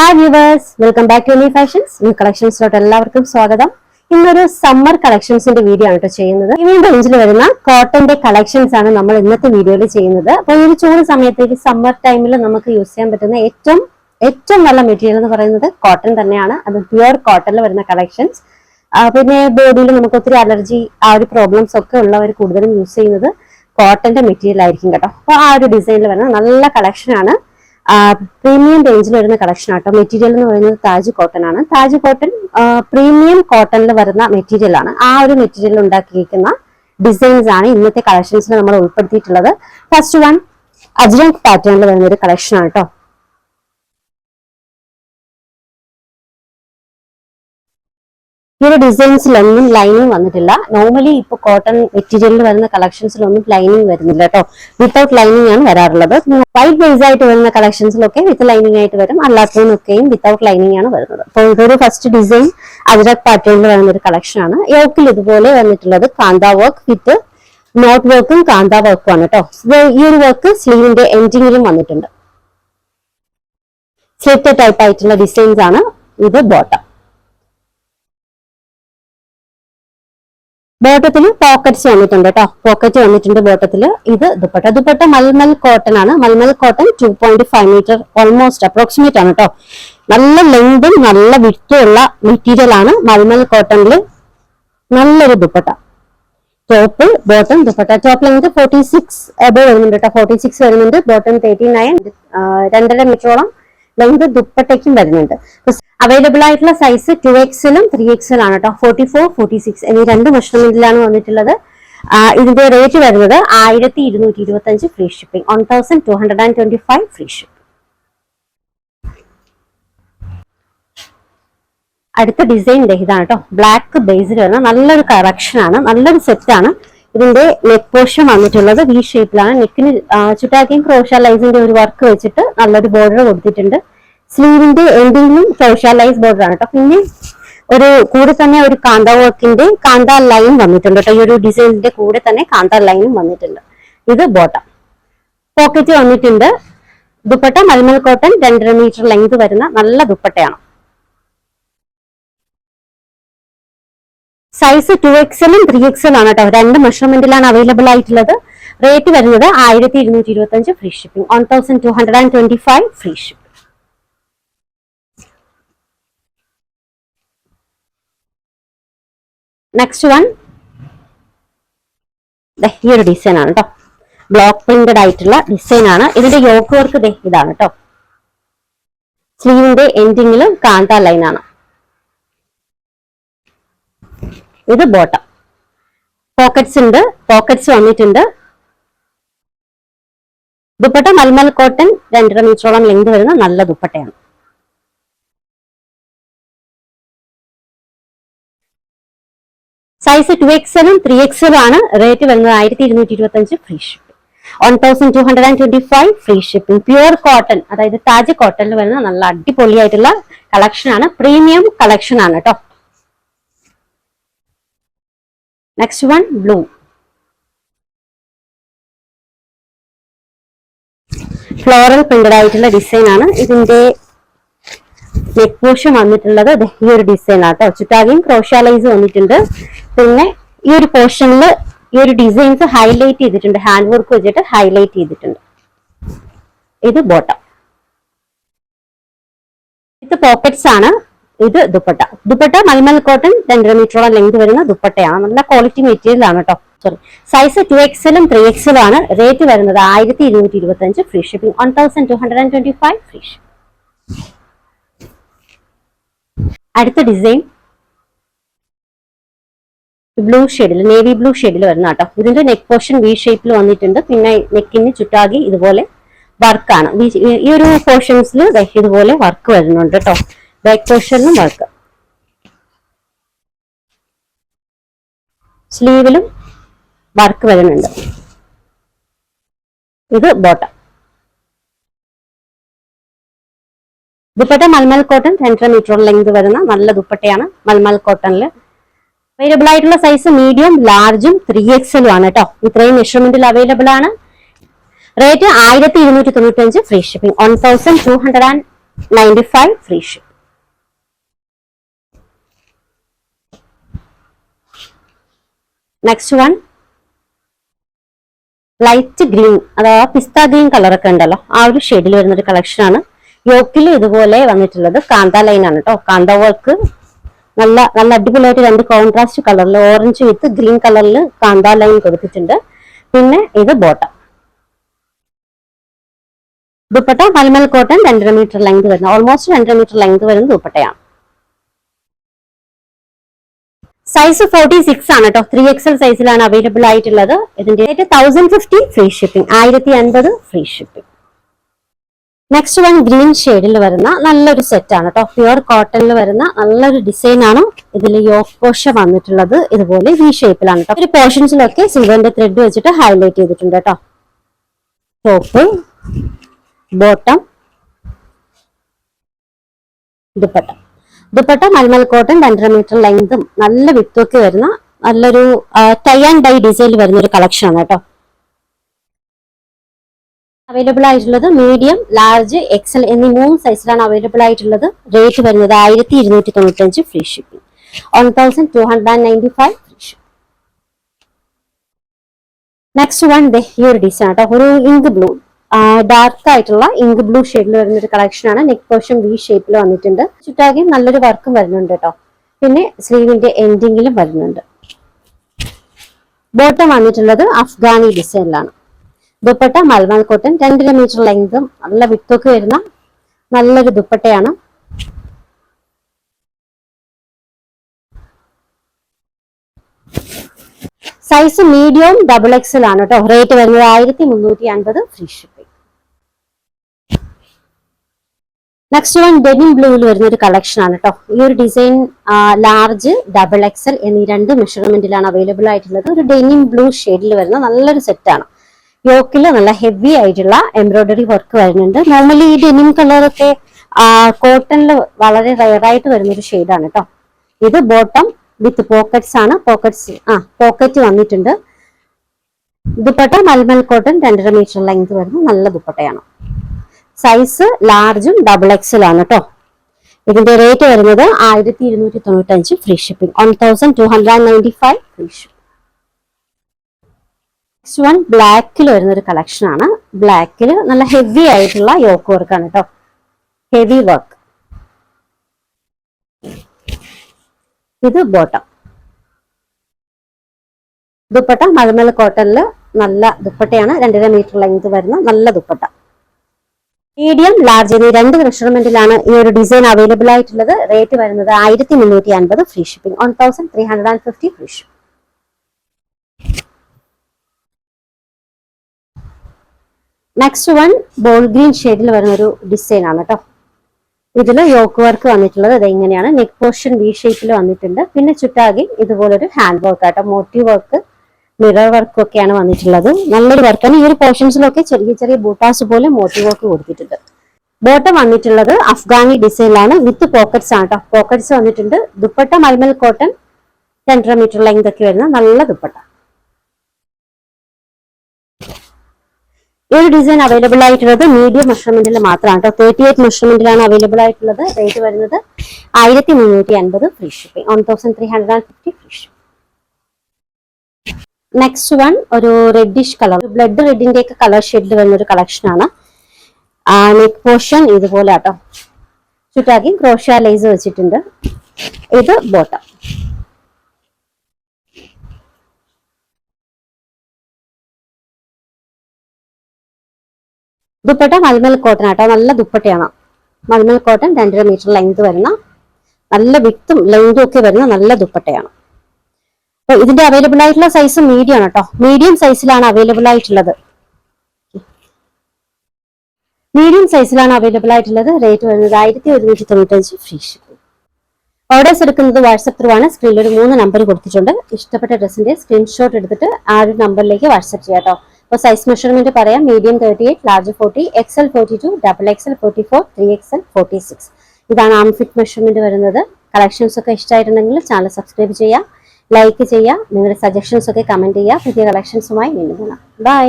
Hi viewers, welcome back to new fashions. New കളക്ഷൻസിലോട്ട് എല്ലാവർക്കും സ്വാഗതം. ഇന്നൊരു സമ്മർ കളക്ഷൻസിന്റെ വീഡിയോ ആണ് കേട്ടോ ചെയ്യുന്നത്. ഈ റേഞ്ചിൽ വരുന്ന കോട്ടന്റെ കളക്ഷൻസ് ആണ് നമ്മൾ ഇന്നത്തെ വീഡിയോയിൽ ചെയ്യുന്നത്. അപ്പോൾ ഈ ഒരു ചൂട് സമയത്തേക്ക് സമ്മർ ടൈമിൽ നമുക്ക് യൂസ് ചെയ്യാൻ പറ്റുന്ന ഏറ്റവും നല്ല മെറ്റീരിയൽ എന്ന് പറയുന്നത് കോട്ടൺ തന്നെയാണ്. അത് പ്യുവർ കോട്ടണിൽ വരുന്ന കളക്ഷൻസ്. പിന്നെ ബോഡിയിൽ നമുക്ക് ഒത്തിരി അലർജി ആ ഒരു പ്രോബ്ലംസ് ഒക്കെ ഉള്ളവർ കൂടുതലും യൂസ് ചെയ്യുന്നത് കോട്ടന്റെ മെറ്റീരിയൽ ആയിരിക്കും കേട്ടോ. അപ്പോൾ ആ ഒരു ഡിസൈനിൽ വരുന്ന നല്ല കളക്ഷൻ ആണ്. പ്രീമിയം റേഞ്ചിൽ വരുന്ന കളക്ഷൻ ആട്ടോ. മെറ്റീരിയൽ എന്ന് പറയുന്നത് താജ് കോട്ടൺ ആണ്. താജ് കോട്ടൺ പ്രീമിയം കോട്ടണിൽ വരുന്ന മെറ്റീരിയൽ ആണ്. ആ ഒരു മെറ്റീരിയൽ ഉണ്ടാക്കിയിരിക്കുന്ന ഡിസൈൻസ് ആണ് ഇന്നത്തെ കളക്ഷൻസിൽ നമ്മൾ ഉൾപ്പെടുത്തിയിട്ടുള്ളത്. ഫസ്റ്റ് വൺ അജ്രക് പാറ്റേണിൽ വരുന്ന ഒരു കളക്ഷൻ ആണ് കേട്ടോ. ഈ ഒരു ഡിസൈൻസിലൊന്നും ലൈനിങ് വന്നിട്ടില്ല. നോർമലി ഇപ്പൊ കോട്ടൺ മെറ്റീരിയലിൽ വരുന്ന കളക്ഷൻസിലൊന്നും ലൈനിങ് വരുന്നില്ല കേട്ടോ. വിത്തൗട്ട് ലൈനിങ് ആണ് വരാറുള്ളത്. വൈറ്റ് ബേസ് ആയിട്ട് വരുന്ന കളക്ഷൻസിലൊക്കെ വിത്ത് ലൈനിങ് ആയിട്ട് വരും, അല്ലാത്തതിനൊക്കെയും വിത്തൗട്ട് ലൈനിങ് ആണ് വരുന്നത്. അപ്പോൾ ഇതൊരു ഫസ്റ്റ് ഡിസൈൻ അജ്രക് പാറ്റേണിൽ വരുന്ന ഒരു കളക്ഷൻ ആണ്. യോക്കിൽ ഇതുപോലെ വന്നിട്ടുള്ളത് കാന്ത വർക്ക് വിത്ത് നോട്ട് വർക്കും കാന്ത വർക്കും ആണ് കേട്ടോ. ഈ ഒരു വർക്ക് സ്ലീവിന്റെ എൻഡിങ്ങിലും വന്നിട്ടുണ്ട്. സ്ലിറ്റ് ടൈപ്പ് ആയിട്ടുള്ള ഡിസൈൻസ് ആണ്. ഇത് ബോട്ടം. ബോട്ടത്തിൽ പോക്കറ്റ്സ് വന്നിട്ടുണ്ട് കേട്ടോ. പോക്കറ്റ് വന്നിട്ടുണ്ട് ബോട്ടത്തിൽ. ഇത് ദുപ്പട്ട മൽമൽ കോട്ടൺ ആണ്. Mulmul cotton 2.5 metre almost approximate ആണ് കേട്ടോ. നല്ല ലെങ്തും നല്ല വിഡ്ത്തും ഉള്ള മെറ്റീരിയൽ ആണ് മൽമൽ കോട്ടണിൽ. നല്ലൊരു dupatta. Top bottom dupatta. Top length 46 above വരുന്നുണ്ട് കേട്ടോ. 46 വരുന്നുണ്ട്. ബോട്ടം 39, 2.5 മീറ്ററോളം ലെങ്ത് ദുപ്പട്ടയ്ക്കും വരുന്നുണ്ട്. അവൈലബിൾ ആയിട്ടുള്ള സൈസ് 2XL 3XL ആണ് കേട്ടോ. 44, 46 എന്നീ രണ്ട് മെഷർമെന്റിലാണ് വന്നിട്ടുള്ളത്. ഇതിന്റെ റേറ്റ് വരുന്നത് 1225 ഫ്രീ ഷിപ്പിംഗ്, 1225 ഫ്രീ ഷിപ്പിംഗ്. അടുത്ത ഡിസൈൻ ഇതാണ് കേട്ടോ. ബ്ലാക്ക് ബേസിൽ വരുന്ന നല്ലൊരു കളക്ഷൻ ആണ്. നല്ലൊരു സെറ്റ് ആണ്. ഇതിന്റെ നെക്ക് പോർഷൻ വന്നിട്ടുള്ളത് വി ഷേപ്പിലാണ്. നെക്കിന് ചുറ്റാക്കിയും ക്രോഷ ലൈസിന്റെ ഒരു വർക്ക് വെച്ചിട്ട് നല്ലൊരു ബോർഡർ കൊടുത്തിട്ടുണ്ട്. സ്ലീവിന്റെ എൻഡിങ്ങിലും ക്രോഷ ബോർഡർ ആണ് കേട്ടോ. പിന്നെ ഒരു കൂടെ തന്നെ ഒരു കാന്ത വർക്കിന്റെ കാന്ത ലൈൻ വന്നിട്ടുണ്ട് കേട്ടോ. ഈ ഒരു ഡിസൈനിന്റെ കൂടെ തന്നെ കാന്ത ലൈനും വന്നിട്ടുണ്ട്. ഇത് ബോട്ടം. പോക്കറ്റ് വന്നിട്ടുണ്ട്. Dupatta mulmul cotton 2.5 metre length വരുന്ന നല്ല ദുപ്പട്ടയാണ്. സൈസ് 2XL 3XL ആണ് കേട്ടോ. രണ്ട് മെഷർമെന്റിലാണ് അവൈലബിൾ ആയിട്ടുള്ളത്. റേറ്റ് വരുന്നത് 1225 free shipping, 1225 free shipping. Next one ഈ ഒരു ഡിസൈൻ ആണ് കേട്ടോ. ബ്ലോക്ക് പ്രിന്റഡ് ആയിട്ടുള്ള ഡിസൈൻ ആണ്. ഇതിന്റെ യോക്ക് വർക്ക് ഇതാണ് കേട്ടോ. സ്ലീവിന്റെ എൻഡിങ്ങിലും കാന്ത ലൈൻ ആണ്. ഇത് ബോട്ടം. പോക്കറ്റ്സ് ഉണ്ട്. പോക്കറ്റ്സ് വന്നിട്ടുണ്ട്. ദുപ്പട്ട മൽമൽ കോട്ടൺ 2.5 മീറ്ററോളം ലെങ്ത് വരുന്ന നല്ല ദുപ്പട്ടയാണ്. സൈസ് 2XL 3XL ആണ്. റേറ്റ് വരുന്നത് 1225 free shipping, 1225 free shipping. Pure cotton, അതായത് താജ് കോട്ടണിൽ വരുന്ന നല്ല അടിപൊളിയായിട്ടുള്ള കളക്ഷൻ ആണ്. പ്രീമിയം കളക്ഷൻ ആണ് കേട്ടോ. Next one blue. Floral printed ആയിട്ടുള്ള ഡിസൈൻ ആണ്. ഇതിന്റെ നെക്ക് പോർഷൻ വന്നിട്ടുള്ളത് ഈ ഒരു ഡിസൈൻ ആട്ടോ. ചുറ്റാകിയും ക്രോഷ ലൈസ് വന്നിട്ടുണ്ട്. പിന്നെ ഈ ഒരു പോർഷനിൽ ഈ ഒരു ഡിസൈൻസ് ഹൈലൈറ്റ് ചെയ്തിട്ടുണ്ട്. ഹാൻഡ് വർക്ക് വെച്ചിട്ട് ഹൈലൈറ്റ് ചെയ്തിട്ടുണ്ട്. ഇത് ബോട്ടം. ഇത് പോക്കറ്റ്സ് ആണ്. ഇത് ദുപ്പട്ട. ദുപ്പട്ട മൽമൽ കോട്ടൺ 2.5 മീറ്ററോളം ലെങ്ത് വരുന്ന ദുപ്പട്ടയാണ്. നല്ല ക്വാളിറ്റി മെറ്റീരിയൽ ആണ് കേട്ടോ. സോറി, സൈസ് 2XL 3XL ആണ്. റേറ്റ് വരുന്നത് 1225 ഫ്രീ ഷിപ്പിംഗ്, 1225 ഫ്രീ ഷിപ്പിംഗ്. അടുത്ത ഡിസൈൻ ബ്ലൂ ഷെയ്ഡിൽ, നേവി ബ്ലൂ ഷെയ്ഡിൽ വരുന്ന കേട്ടോ. ഇതിന്റെ നെക്ക് പോർഷൻ വി ഷേപ്പിൽ വന്നിട്ടുണ്ട്. പിന്നെ നെക്കിന് ചുറ്റാകി ഇതുപോലെ വർക്കാണ്. ഈ ഒരു പോർഷൻസിൽ ഇതുപോലെ വർക്ക് വരുന്നുണ്ട് കേട്ടോ. ബാക്ക് പോർഷനിലും വർക്ക്. സ്ലീവിലും വർക്ക് വരുന്നുണ്ട്. ഇത് bottom. Dupatta mulmul cotton 2.5 metre length വരുന്ന നല്ല ദുപ്പട്ടയാണ് മൽമൽ കോട്ടണിൽ. അവൈലബിൾ ആയിട്ടുള്ള സൈസ് മീഡിയം, ലാർജും 3XL ആണ് കേട്ടോ. ഇത്രയും മെഷർമെന്റിൽ അവൈലബിൾ ആണ്. Rate 1295 free shipping, 1295 95 free ship. Next one, light green, അഥവാ പിസ്ത ഗ്രീൻ കളറൊക്കെ ഉണ്ടല്ലോ, ആ ഒരു ഷെയ്ഡിൽ വരുന്ന ഒരു കളക്ഷൻ ആണ്. യോക്കിൽ ഇതുപോലെ വന്നിട്ടുള്ളത് കാന്ത ലൈൻ ആണ് കേട്ടോ. കാന്ത വർക്ക് നല്ല നല്ല അടിപൊളിയായിട്ട് രണ്ട് കോൺട്രാസ്റ്റ് കളറിൽ ഓറഞ്ച് വിത്ത് ഗ്രീൻ കളറിൽ കാന്ത ലൈൻ കൊടുത്തിട്ടുണ്ട്. പിന്നെ ഇത് bottom. Dupatta mulmul cotton 2.5 metre length വരുന്ന, ഓൾമോസ്റ്റ് 2.5 മീറ്റർ ലെങ്ത് വരുന്ന ദുപ്പട്ടയാണ്. സൈസ് 46 ആണ് കേട്ടോ. 3XL സൈസിലാണ് അവൈലബിൾ ആയിട്ടുള്ളത്. ഇതിന്റെ 1050 free shipping, 1050 free shipping. Next one green ഷെയ്ഡിൽ വരുന്ന നല്ലൊരു സെറ്റ് ആണ് കേട്ടോ. പ്യുവർ കോട്ടണിൽ വരുന്ന നല്ലൊരു ഡിസൈൻ ആണ്. ഇതിൽ യോക്ക് പോർഷൻ വന്നിട്ടുള്ളത് ഇതുപോലെ വി ഷേപ്പിലാണ് കേട്ടോ. ഒരു പോർഷൻസിലൊക്കെ സിൽവറിന്റെ ത്രെഡ് വെച്ചിട്ട് ഹൈലൈറ്റ് ചെയ്തിട്ടുണ്ട് കേട്ടോ. Top, bottom, dupatta. Dupatta mulmul cotton 2.5 metre ലെങ്തും നല്ല വിത്തൊക്കെ വരുന്ന നല്ലൊരു ടൈ ആൻഡ് ഡൈ ഡിസൈനിൽ വരുന്ന ഒരു കളക്ഷൻ ആണ് കേട്ടോ. അവൈലബിൾ ആയിട്ടുള്ളത് മീഡിയം, ലാർജ്, എക്സൽ എന്നീ 3 സൈസിലാണ് അവൈലബിൾ ആയിട്ടുള്ളത്. റേറ്റ് വരുന്നത് 1295 free shipping, 1295 free shipping. Next one ഈ ഒരു ഡിസൈൻ കേട്ടോ. ഒരു ഇങ്ക് ബ്ലൂ, ഡാർക്ക് ആയിട്ടുള്ള ഇങ്ക് ബ്ലൂ ഷെയ്ഡിൽ വരുന്ന ഒരു കളക്ഷൻ ആണ്. നെക്ക് പോർഷൻ വി ഷേപ്പിൽ വന്നിട്ടുണ്ട്. ചുറ്റാകെ നല്ലൊരു വർക്കും വരുന്നുണ്ട് കേട്ടോ. പിന്നെ സ്ലീവിന്റെ എൻഡിങ്ങിലും വരുന്നുണ്ട്. ബോട്ടം വന്നിട്ടുള്ളത് അഫ്ഗാനി ഡിസൈനിലാണ്. ദുപ്പട്ട മൽമൽ കോട്ടൺ 2.5 മീറ്റർ ലെങ്തും നല്ല വിത്തൊക്കെ വരുന്ന നല്ലൊരു ദുപ്പട്ടയാണ്. സൈസ് മീഡിയം XXL ആണ് കേട്ടോ. റേറ്റ് വരുന്നത് 1350 free shipping. Next one denim ബ്ലൂവിൽ വരുന്ന ഒരു കളക്ഷൻ ആണ് കേട്ടോ. ഈ ഒരു ഡിസൈൻ ലാർജ്, XXL എന്നീ 2 മെഷർമെന്റിലാണ് അവൈലബിൾ ആയിട്ടുള്ളത്. ഒരു ഡെനിം ബ്ലൂ ഷെയ്ഡിൽ വരുന്ന നല്ലൊരു സെറ്റാണ്. യോക്കിൽ നല്ല ഹെവി ആയിട്ടുള്ള എംബ്രോയിഡറി വർക്ക് വരുന്നുണ്ട്. നോർമലി ഈ ഡെനിം കളറൊക്കെ കോട്ടണിൽ വളരെ റയറായിട്ട് വരുന്ന ഒരു ഷെയ്ഡാണ് കേട്ടോ. ഇത് ബോട്ടം വിത്ത് പോക്കറ്റ്സ് ആണ്. പോക്കറ്റ് വന്നിട്ടുണ്ട്. Dupatta mulmul cotton 2.5 metre length വരുന്ന നല്ല ദുപ്പട്ടയാണ്. സൈസ് ലാർജും XXL ആണ് കേട്ടോ. ഇതിന്റെ റേറ്റ് വരുന്നത് 1295 free shipping, 1295 free shipping. Next one ബ്ലാക്കിൽ വരുന്ന ഒരു കളക്ഷൻ ആണ്. ബ്ലാക്കിൽ നല്ല ഹെവി ആയിട്ടുള്ള യോക്ക് വർക്ക് ആണ് കേട്ടോ. Heavy work. ഇത് ബോട്ടം. ദുപ്പട്ട മൽമൽ കോട്ടണിൽ നല്ല ദുപ്പട്ടയാണ്. 2.5 മീറ്റർ ലെങ്ത് വരുന്ന നല്ല ദുപ്പട്ട. മീഡിയം, ലാർജ് എന്നീ 2 മെഷർമെന്റിലാണ് ഈ ഒരു ഡിസൈൻ അവൈലബിൾ ആയിട്ടുള്ളത്. റേറ്റ് വരുന്നത് 1350 free shipping, 1350 free shipping. Next one ball green ഷെയ്ഡിൽ വരുന്ന ഒരു ഡിസൈൻ ആണ് കേട്ടോ. ഇതിൽ യോക്ക് വർക്ക് വന്നിട്ടുള്ളത് ഇത് ഇങ്ങനെയാണ്. നെക്ക് പോർഷൻ വി ഷേപ്പിൽ വന്നിട്ടുണ്ട്. പിന്നെ ചുറ്റാകെ ഇതുപോലൊരു ഹാൻഡ് വർക്ക് ആട്ടോ. മോട്ടീവ് വർക്ക്, മിറർ വർക്ക് ഒക്കെയാണ് വന്നിട്ടുള്ളത്. നല്ലൊരു വർക്കാണ്. ഈ ഒരു പോർഷൻസിലൊക്കെ ചെറിയ ചെറിയ ബൂട്ടാസ് പോലെ മോട്ടീവ് വർക്ക് കൊടുത്തിട്ടുണ്ട്. ബോട്ടം വന്നിട്ടുള്ളത് അഫ്ഗാനി ഡിസൈനിലാണ്. വിത്ത് പോക്കറ്റ്സ് ആണ് കേട്ടോ. പോക്കറ്റ്സ് വന്നിട്ടുണ്ട്. Dupatta mulmul cotton 2.5 metre length ഒക്കെ വരുന്ന നല്ല ദുപ്പട്ട. ഈ ഒരു ഡിസൈൻ അവൈലബിൾ ആയിട്ടുള്ളത് മീഡിയം മെഷർമെന്റിൽ മാത്രമാണ് കേട്ടോ. 38 മെഷർമെന്റിലാണ് അവൈലബിൾ ആയിട്ടുള്ളത്. റേറ്റ് വരുന്നത് 1350 free shipping, 1350 free shipping. Next one ഒരു റെഡിഷ് കളർ, ബ്ലഡ് റെഡിന്റെ ഒക്കെ കളർ ഷെയ്ഡിൽ വരുന്ന ഒരു കളക്ഷൻ ആണ്. നെക്ക് പോർഷൻ ഇതുപോലെ ആട്ടോ. ചുറ്റാക്കി ക്രോഷ്യ ലേസ് വെച്ചിട്ടുണ്ട്. ഇത് ബോട്ടം. ദുപ്പട്ട മൽമൽ കോട്ടൺ ആട്ടോ. നല്ല ദുപ്പട്ടയാണ്. മൽമൽ കോട്ടൺ 2.5 മീറ്റർ ലെങ്ത് വരുന്ന നല്ല വിത്തും ലെങ്തും ഒക്കെ വരുന്ന നല്ല ദുപ്പട്ടയാണ്. അപ്പൊ ഇതിന്റെ അവൈലബിൾ ആയിട്ടുള്ള സൈസ് മീഡിയം ആണ് കേട്ടോ. മീഡിയം സൈസിലാണ് അവൈലബിൾ ആയിട്ടുള്ളത്. മീഡിയം സൈസിലാണ് അവൈലബിൾ ആയിട്ടുള്ളത്. റേറ്റ് വരുന്നത് 1195 ഫ്രീ ഷിപ്പിംഗ്. ഓർഡേഴ്സ് എടുക്കുന്നത് വാട്സ്ആപ്പ് ത്രൂ ആണ്. സ്ക്രീനിൽ ഒരു 3 നമ്പർ കൊടുത്തിട്ടുണ്ട്. ഇഷ്ടപ്പെട്ട ഡ്രസ്സിന്റെ സ്ക്രീൻഷോട്ട് എടുത്തിട്ട് ആ ഒരു നമ്പറിലേക്ക് വാട്സ്ആപ്പ് ചെയ്യാം കേട്ടോ. അപ്പോൾ സൈസ് മെഷർമെന്റ് പറയാം. Medium 38, large 40, XL 42, XXL 44, 3XL 46. ഇതാണ് ആം ഫിറ്റ് മെഷർമെന്റ് വരുന്നത്. കളക്ഷൻസ് ഒക്കെ ഇഷ്ടമായിട്ടുണ്ടെങ്കിൽ ചാനൽ സബ്സ്ക്രൈബ് ചെയ്യുക, ലൈക്ക് ചെയ്യുക, നിങ്ങളുടെ സജഷൻസ് ഒക്കെ കമന്റ് ചെയ്യുക. പുതിയ കളക്ഷൻസുമായി വീണ്ടും കാണാം. ബൈ.